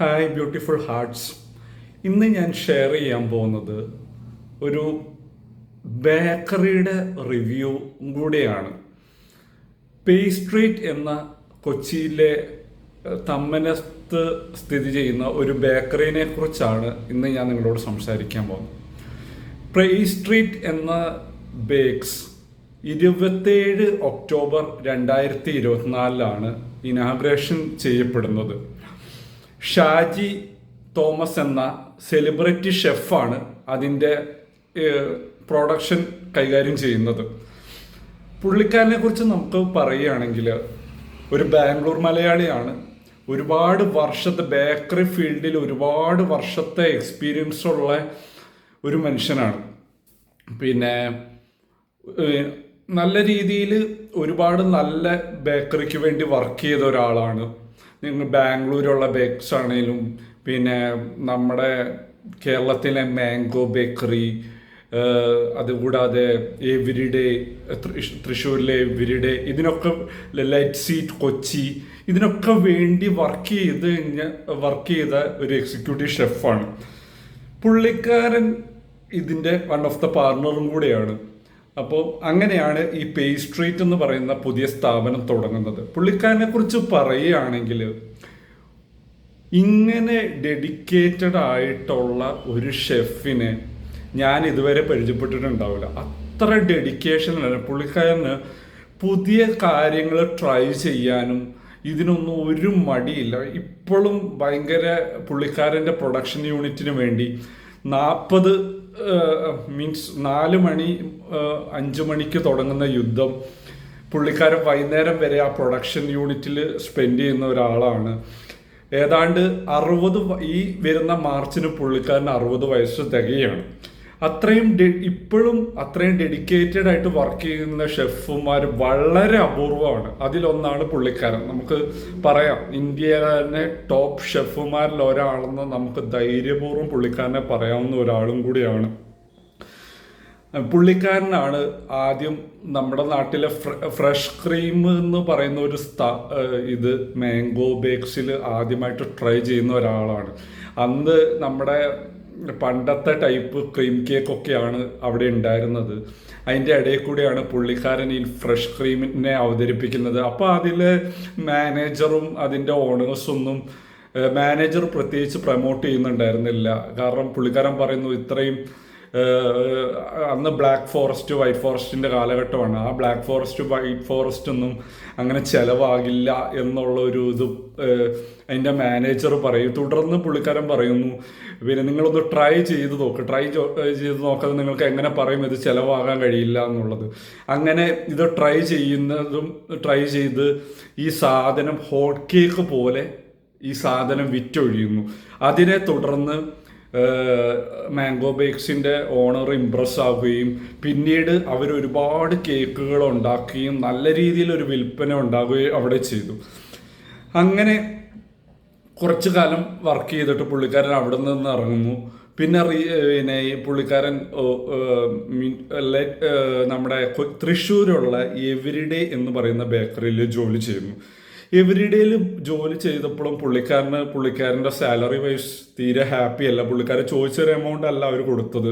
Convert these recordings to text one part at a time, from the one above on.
Hi beautiful hearts. ഇന്ന് ഞാൻ share ചെയ്യാൻ പോകുന്നത് ഒരു ബേക്കറിയുടെ റിവ്യൂ കൂടെയാണ്. പേസ്ട്രീറ്റ് എന്ന കൊച്ചിയിലെ തമ്മനത്ത് സ്ഥിതി ചെയ്യുന്ന ഒരു ബേക്കറിനെ കുറിച്ചാണ് ഇന്ന് ഞാൻ നിങ്ങളോട് സംസാരിക്കാൻ പോകുന്നത്. പേസ്ട്രീറ്റ് എന്ന ബേക്സ് 27 ഒക്ടോബർ 2024 ഇനാഗ്രേഷൻ ചെയ്യപ്പെടുന്നത്. ഷാജി തോമസ് എന്ന സെലിബ്രിറ്റി ഷെഫാണ് അതിൻ്റെ പ്രൊഡക്ഷൻ കൈകാര്യം ചെയ്യുന്നത്. പുള്ളിക്കാരനെ കുറിച്ച് നമുക്ക് പറയുകയാണെങ്കിൽ ഒരു ബാംഗ്ലൂർ മലയാളിയാണ്. ഒരുപാട് വർഷത്തെ ബേക്കറി ഫീൽഡിൽ ഒരുപാട് വർഷത്തെ എക്സ്പീരിയൻസ് ഉള്ള ഒരു മനുഷ്യനാണ്. പിന്നെ നല്ല രീതിയിൽ ഒരുപാട് നല്ല ബേക്കറിക്ക് വേണ്ടി വർക്ക് ചെയ്ത ഒരാളാണ്. നിങ്ങൾ ബാംഗ്ലൂരുള്ള ബേക്സ് ആണെങ്കിലും പിന്നെ നമ്മുടെ കേരളത്തിലെ മാംഗോ ബേക്കറി, അതുകൂടാതെ എവരിഡേ തൃശ്ശൂരിലെ എവരിഡേ, ഇതിനൊക്കെ ലൈറ്റ് സീറ്റ് കൊച്ചി, ഇതിനൊക്കെ വേണ്ടി വർക്ക് ചെയ്ത ഒരു എക്സിക്യൂട്ടീവ് ഷെഫാണ് പുള്ളിക്കാരൻ. ഇതിൻ്റെ വൺ ഓഫ് ദ പാർട്ണറും കൂടെയാണ്. അപ്പോൾ അങ്ങനെയാണ് ഈ പേസ്ട്രീറ്റ് എന്ന് പറയുന്ന പുതിയ സ്ഥാപനം തുടങ്ങുന്നത്. പുള്ളിക്കാരനെ കുറിച്ച് പറയുകയാണെങ്കിൽ ഇങ്ങനെ ഡെഡിക്കേറ്റഡ് ആയിട്ടുള്ള ഒരു ഷെഫിനെ ഞാൻ ഇതുവരെ പരിചയപ്പെട്ടിട്ടുണ്ടാവില്ല. അത്ര ഡെഡിക്കേഷനാണ് പുള്ളിക്കാരന്. പുതിയ കാര്യങ്ങൾ ട്രൈ ചെയ്യാനും ഇതിനൊന്നും ഒരു മടിയില്ല. ഇപ്പോഴും ഭയങ്കര പുള്ളിക്കാരൻ്റെ പ്രൊഡക്ഷൻ യൂണിറ്റിന് വേണ്ടി 40 മീൻസ് 4 മണി 5 മണിക്ക് തുടങ്ങുന്ന യുദ്ധം പുള്ളിക്കാരൻ വൈകുന്നേരം വരെ ആ പ്രൊഡക്ഷൻ യൂണിറ്റിൽ സ്പെൻഡ് ചെയ്യുന്ന ഒരാളാണ്. ഏതാണ്ട് 60 ഈ വരുന്ന മാർച്ചിന് പുള്ളിക്കാരന് 60 വയസ്സ് തികയാണ്. ഇപ്പോഴും അത്രയും ഡെഡിക്കേറ്റഡ് ആയിട്ട് വർക്ക് ചെയ്യുന്ന ഷെഫുമാർ വളരെ അപൂർവമാണ്. അതിലൊന്നാണ് പുള്ളിക്കാരൻ. നമുക്ക് പറയാം ഇന്ത്യയിലെ ടോപ്പ് ഷെഫുമാരിൽ ഒരാളെന്ന് നമുക്ക് ധൈര്യപൂർവ്വം പുള്ളിക്കാരനെ പറയാവുന്ന ഒരാളും കൂടിയാണ്. പുള്ളിക്കാരനാണ് ആദ്യം നമ്മുടെ നാട്ടിലെ ഫ്രഷ് ക്രീം എന്ന് പറയുന്ന ഒരു ഇത് മാംഗോ ബേക്സിൽ ആദ്യമായിട്ട് ട്രൈ ചെയ്യുന്ന ഒരാളാണ്. അന്ന് നമ്മുടെ പണ്ടത്തെ ടൈപ്പ് ക്രീം കേക്കൊക്കെയാണ് അവിടെ ഉണ്ടായിരുന്നത്. അതിൻ്റെ ഇടയിൽ കൂടെയാണ് പുള്ളിക്കാരൻ ഈ ഫ്രഷ് ക്രീമിനെ അവതരിപ്പിക്കുന്നത്. അപ്പോൾ അതിൽ മാനേജറും അതിൻ്റെ ഓണേഴ്സൊന്നും മാനേജർ പ്രത്യേകിച്ച് പ്രൊമോട്ട് ചെയ്യുന്നുണ്ടായിരുന്നില്ല. കാരണം പുള്ളിക്കാരൻ പറയുന്നു ഇത്രയും അന്ന് ബ്ലാക്ക് ഫോറസ്റ്റ് വൈറ്റ് ഫോറസ്റ്റിൻ്റെ കാലഘട്ടമാണ്. ആ ബ്ലാക്ക് ഫോറസ്റ്റ് വൈറ്റ് ഫോറസ്റ്റ് ഒന്നും അങ്ങനെ ചിലവാകില്ല എന്നുള്ള ഒരു ഇത് അതിൻ്റെ മാനേജർ പറയും. തുടർന്ന് പുള്ളിക്കാരൻ പറയുന്നു പിന്നെ നിങ്ങളൊന്ന് ട്രൈ ചെയ്ത് നോക്കാതെ നിങ്ങൾക്ക് എങ്ങനെ പറയും ഇത് ചിലവാകാൻ കഴിയില്ല എന്നുള്ളത്. അങ്ങനെ ഇത് ട്രൈ ചെയ്ത് ഈ സാധനം ഹോട്ട് കേക്ക് പോലെ ഈ സാധനം വിറ്റൊഴിയുന്നു. അതിനെ തുടർന്ന് മാംഗോ ബേക്സിൻ്റെ ഓണർ ഇംപ്രസ് ആവുകയും പിന്നീട് അവർ ഒരുപാട് കേക്കുകൾ ഉണ്ടാക്കുകയും നല്ല രീതിയിലൊരു വിൽപ്പന ഉണ്ടാകുകയും അവിടെ ചെയ്തു. അങ്ങനെ കുറച്ചു കാലം വർക്ക് ചെയ്തിട്ട് പുള്ളിക്കാരൻ അവിടെ നിന്ന് ഇറങ്ങുന്നു. പിന്നെ പുള്ളിക്കാരൻ നമ്മുടെ തൃശ്ശൂരുള്ള എവരിഡേ എന്ന് പറയുന്ന ബേക്കറിയിൽ ജോലി ചെയ്യുന്നു. എവരിഡേയിൽ ജോലി ചെയ്തപ്പോഴും പുള്ളിക്കാരൻ്റെ സാലറി വൈസ് തീരെ ഹാപ്പി അല്ല. പുള്ളിക്കാരൻ ചോദിച്ചൊരു എമൗണ്ട് അല്ല അവർ കൊടുത്തത്,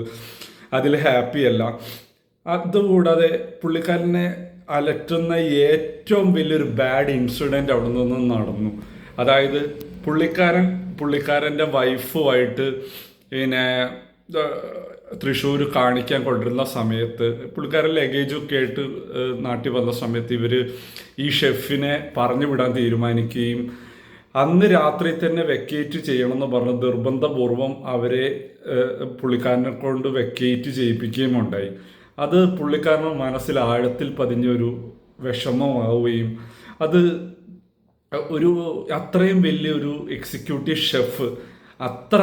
അതിൽ ഹാപ്പി അല്ല. അതുകൂടാതെ പുള്ളിക്കാരനെ അലട്ടുന്ന ഏറ്റവും വലിയൊരു ബാഡ് ഇൻസിഡൻറ്റ് അവിടെ നിന്ന് നടന്നു. അതായത് പുള്ളിക്കാരൻ്റെ വൈഫുമായിട്ട് പിന്നെ തൃശ്ശൂർ കാണിക്കാൻ കൊണ്ടിരുന്ന സമയത്ത് പുള്ളിക്കാരൻ ലഗേജൊക്കെ ആയിട്ട് നാട്ടിൽ വന്ന സമയത്ത് ഇവർ ഈ ഷെഫിനെ പറഞ്ഞു വിടാൻ തീരുമാനിക്കുകയും അന്ന് രാത്രി തന്നെ വെക്കേറ്റ് ചെയ്യണമെന്ന് പറഞ്ഞ് നിർബന്ധപൂർവം അവരെ പുള്ളിക്കാരനെ കൊണ്ട് വെക്കേറ്റ് ചെയ്യിപ്പിക്കുകയും ഉണ്ടായി. അത് പുള്ളിക്കാരൻ്റെ മനസ്സിൽ ആഴത്തിൽ പതിഞ്ഞൊരു വിഷമമാവുകയും അത് അത്രയും വലിയൊരു എക്സിക്യൂട്ടീവ് ഷെഫ് അത്ര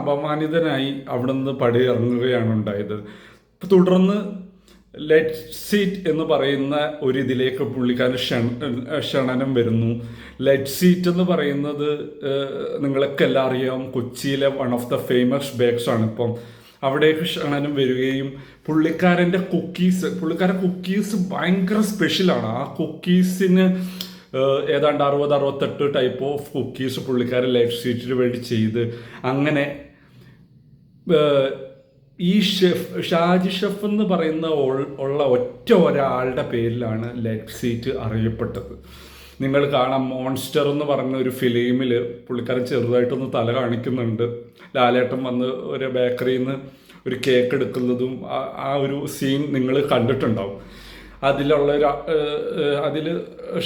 അപമാനിതനായി അവിടെ നിന്ന് പടിയിറങ്ങുകയാണ് ഉണ്ടായത്. തുടർന്ന് ലെറ്റ് സീറ്റ് എന്ന് പറയുന്ന ഒരിതിലേക്ക് പുള്ളിക്കാരൻ ക്ഷണനം വരുന്നു. ലെറ്റ് സീറ്റ് എന്ന് പറയുന്നത് നിങ്ങളൊക്കെ എല്ലാം അറിയാം, കൊച്ചിയിലെ one of the famous bakes ആണ്. ഇപ്പം അവിടേക്ക് ക്ഷണനം വരികയും പുള്ളിക്കാരൻ കുക്കീസ് ഭയങ്കര സ്പെഷ്യലാണ്. ആ കുക്കീസിന് ഏതാണ്ട് 60-68 ടൈപ്പ് ഓഫ് കുക്കീസ് പുള്ളിക്കാരൻ ലൈഫ് സീറ്റിന് വേണ്ടി ചെയ്ത് അങ്ങനെ ഈ ഷാജി ഷെഫ് എന്ന് പറയുന്ന ഉള്ള ഒറ്റ ഒരാളുടെ പേരിലാണ് ലൈഫ് സീറ്റ് അറിയപ്പെട്ടത്. നിങ്ങൾ കാണാം, മോൺസ്റ്റർ എന്ന് പറഞ്ഞ ഒരു ഫിലിമിൽ പുള്ളിക്കാരൻ ചെറുതായിട്ടൊന്ന് തല കാണിക്കുന്നുണ്ട്. ലാലേട്ടൻ വന്ന് ഒരു ബേക്കറിയിൽ നിന്ന് ഒരു കേക്ക് എടുക്കുന്നതും ആ ഒരു സീൻ നിങ്ങൾ കണ്ടിട്ടുണ്ടാവും. അതിൽ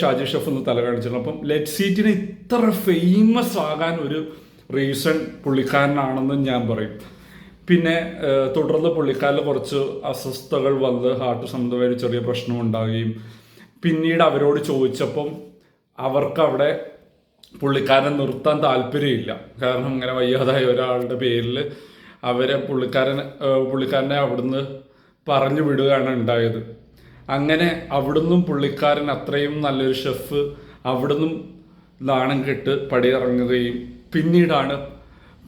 ഷാജി ഷെഫ് ഒന്ന് തല കാണിച്ചിട്ടുണ്ട്. അപ്പം ലെഡ് സീറ്റിന് ഇത്ര ഫേമസ് ആകാൻ ഒരു റീസൺ പുള്ളിക്കാരനാണെന്ന് ഞാൻ പറയും. പിന്നെ തുടർന്ന് പുള്ളിക്കാരിൽ കുറച്ച് അസ്വസ്ഥതകൾ വന്ന് ഹാർട്ട് സംബന്ധമായ ചെറിയ പ്രശ്നം ഉണ്ടാവുകയും പിന്നീട് അവരോട് ചോദിച്ചപ്പം അവർക്ക് അവിടെ പുള്ളിക്കാരനെ നിർത്താൻ താല്പര്യമില്ല. കാരണം ഇങ്ങനെ വയ്യാതായ ഒരാളുടെ പേരിൽ പുള്ളിക്കാരനെ അവിടുന്ന് പറഞ്ഞു വിടുകയാണ് ഉണ്ടായത്. അങ്ങനെ അവിടുന്നും പുള്ളിക്കാരൻ അത്രയും നല്ലൊരു ഷെഫ് അവിടുന്നും നാണം കെട്ട് പടിയിറങ്ങുകയും പിന്നീടാണ്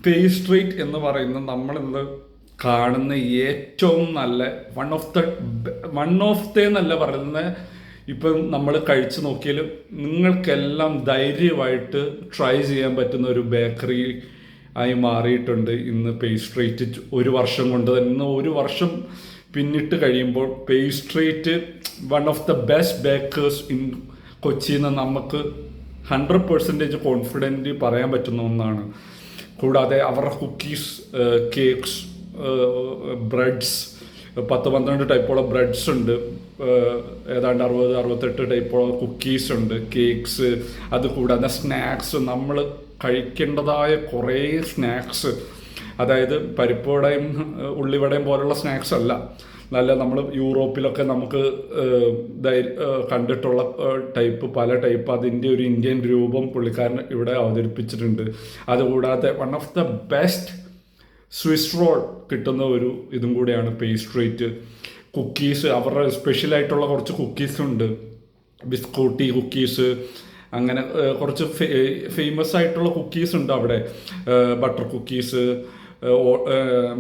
പേസ്ട്രീറ്റ് എന്ന് പറയുന്ന നമ്മളിന്ന് കാണുന്ന ഏറ്റവും നല്ല വൺ ഓഫ് ദ എന്നല്ല പറയുന്നത്, ഇപ്പം നമ്മൾ കഴിച്ചു നോക്കിയാലും നിങ്ങൾക്കെല്ലാം ധൈര്യമായിട്ട് ട്രൈ ചെയ്യാൻ പറ്റുന്ന ഒരു ബേക്കറി ആയി മാറിയിട്ടുണ്ട് ഇന്ന് പേസ്ട്രീറ്റ്. ഒരു വർഷം കൊണ്ട് തന്നെ, ഒരു വർഷം പിന്നിട്ട് കഴിയുമ്പോൾ Pastreet one of the best bakers in കൊച്ചിയിൽ നിന്ന് നമുക്ക് 100% കോൺഫിഡൻ്റ് പറയാൻ പറ്റുന്ന ഒന്നാണ്. കൂടാതെ അവരുടെ കുക്കീസ്, കേക്ക്സ്, ബ്രെഡ്സ് 10-12 ടൈപ്പോളം ബ്രെഡ്സ് ഉണ്ട്, ഏതാണ്ട് 60-68 ടൈപ്പോളം കുക്കീസ് ഉണ്ട്, കേക്ക്സ്. അതുകൂടാതെ സ്നാക്സ്, നമ്മൾ കഴിക്കേണ്ടതായ കുറേ സ്നാക്സ്, അതായത് പരിപ്പുവടയും ഉള്ളിവടയും പോലുള്ള സ്നാക്സ് അല്ല, നല്ല നമ്മൾ യൂറോപ്പിലൊക്കെ നമുക്ക് കണ്ടിട്ടുള്ള പല ടൈപ്പ് അതിൻ്റെ ഒരു ഇന്ത്യൻ രൂപം പുള്ളിക്കാരൻ ഇവിടെ അവതരിപ്പിച്ചിട്ടുണ്ട്. അതുകൂടാതെ one of the best Swiss roll കിട്ടുന്ന ഒരു ഇതും കൂടിയാണ് പേസ്ട്രീറ്റ്. കുക്കീസ്, അവരുടെ സ്പെഷ്യലായിട്ടുള്ള കുറച്ച് കുക്കീസ് ഉണ്ട്, ബിസ്കൂട്ടി കുക്കീസ്, അങ്ങനെ കുറച്ച് ഫേമസ് ആയിട്ടുള്ള കുക്കീസ് ഉണ്ട് അവിടെ. Butter cookies,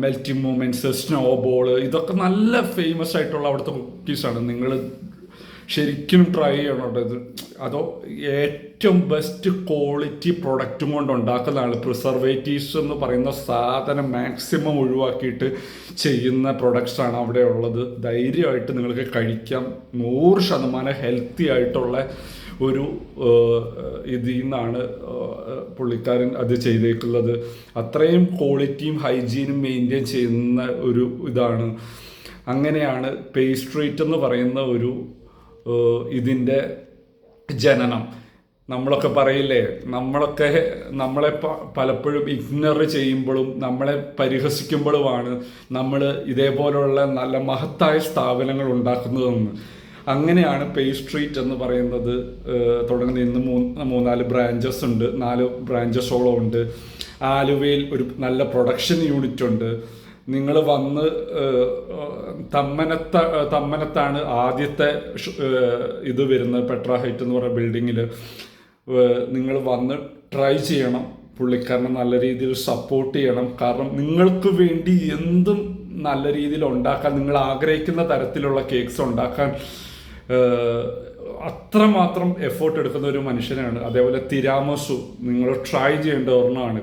melting movements, snow ball, ഇതൊക്കെ നല്ല ഫേമസ് ആയിട്ടുള്ള അവിടുത്തെ കുക്കീസാണ്. നിങ്ങൾ ശരിക്കും ട്രൈ ചെയ്യണം ഇത്. അതോ ഏറ്റവും ബെസ്റ്റ് ക്വാളിറ്റി പ്രൊഡക്റ്റും കൊണ്ട് ഉണ്ടാക്കുന്നതാണ്. പ്രിസർവേറ്റീവ്സ് എന്ന് പറയുന്ന സാധനം മാക്സിമം ഒഴിവാക്കിയിട്ട് ചെയ്യുന്ന പ്രൊഡക്ട്സാണ് അവിടെ ഉള്ളത്. ധൈര്യമായിട്ട് നിങ്ങൾക്ക് കഴിക്കാം. 100% ഹെൽത്തി ആയിട്ടുള്ള ഒരു ഇതിൽ നിന്നാണ് പുള്ളിക്കാരൻ അത് ചെയ്തേക്കുന്നത്. അത്രയും ക്വാളിറ്റിയും ഹൈജീനും മെയിൻറ്റെയിൻ ചെയ്യുന്ന ഒരു ഇതാണ്. അങ്ങനെയാണ് പേസ്ട്രീറ്റ് എന്ന് പറയുന്ന ഒരു ഇതിൻ്റെ ജനനം. നമ്മളൊക്കെ പറയില്ലേ, നമ്മളെ പലപ്പോഴും ഇഗ്നർ ചെയ്യുമ്പോഴും നമ്മളെ പരിഹസിക്കുമ്പോഴുമാണ് നമ്മൾ ഇതേപോലുള്ള നല്ല മഹത്തായ സ്ഥാപനങ്ങൾ ഉണ്ടാക്കുന്നതെന്ന്. അങ്ങനെയാണ് പേസ്ട്രീറ്റ് എന്ന് പറയുന്നത് തുടങ്ങുന്ന. ഇന്ന് 3-4 ബ്രാഞ്ചസ് ഉണ്ട്, 4 ബ്രാഞ്ചസോളം ഉണ്ട്. ആലുവയിൽ ഒരു നല്ല പ്രൊഡക്ഷൻ യൂണിറ്റ് ഉണ്ട്. നിങ്ങൾ വന്ന് തമ്മനത്താണ് ആദ്യത്തെ ഇത് വരുന്നത്, പെട്ര ഹൈറ്റ് എന്ന് പറയുന്ന ബിൽഡിങ്ങിൽ. നിങ്ങൾ വന്ന് ട്രൈ ചെയ്യണം, പുള്ളിക്കാരനെ നല്ല രീതിയിൽ സപ്പോർട്ട് ചെയ്യണം. കാരണം നിങ്ങൾക്ക് വേണ്ടി എന്തും നല്ല രീതിയിൽ ഉണ്ടാക്കാൻ, നിങ്ങൾ ആഗ്രഹിക്കുന്ന തരത്തിലുള്ള കേക്ക്സ് ഉണ്ടാക്കാൻ അത്രമാത്രം എഫേർട്ട് എടുക്കുന്ന ഒരു മനുഷ്യനാണ്. അതേപോലെ തിരാമസു നിങ്ങൾ ട്രൈ ചെയ്യേണ്ട ഒരെണ്ണമാണ്.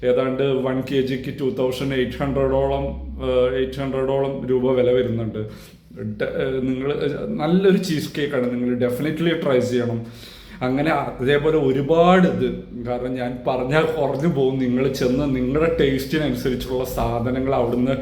ഏതാണ്ട് 1 kgക്ക് 2800 രൂപ വില വരുന്നുണ്ട്. നിങ്ങൾ നല്ലൊരു ചീസ് കേക്കാണ്, നിങ്ങൾ ഡെഫിനറ്റ്ലി ട്രൈ ചെയ്യണം. അങ്ങനെ അതേപോലെ ഒരുപാട് കാരണം ഞാൻ പറഞ്ഞാൽ കുറഞ്ഞു പോകും. നിങ്ങൾ ചെന്ന് നിങ്ങളുടെ ടേസ്റ്റിനനുസരിച്ചുള്ള സാധനങ്ങൾ അവിടുന്ന്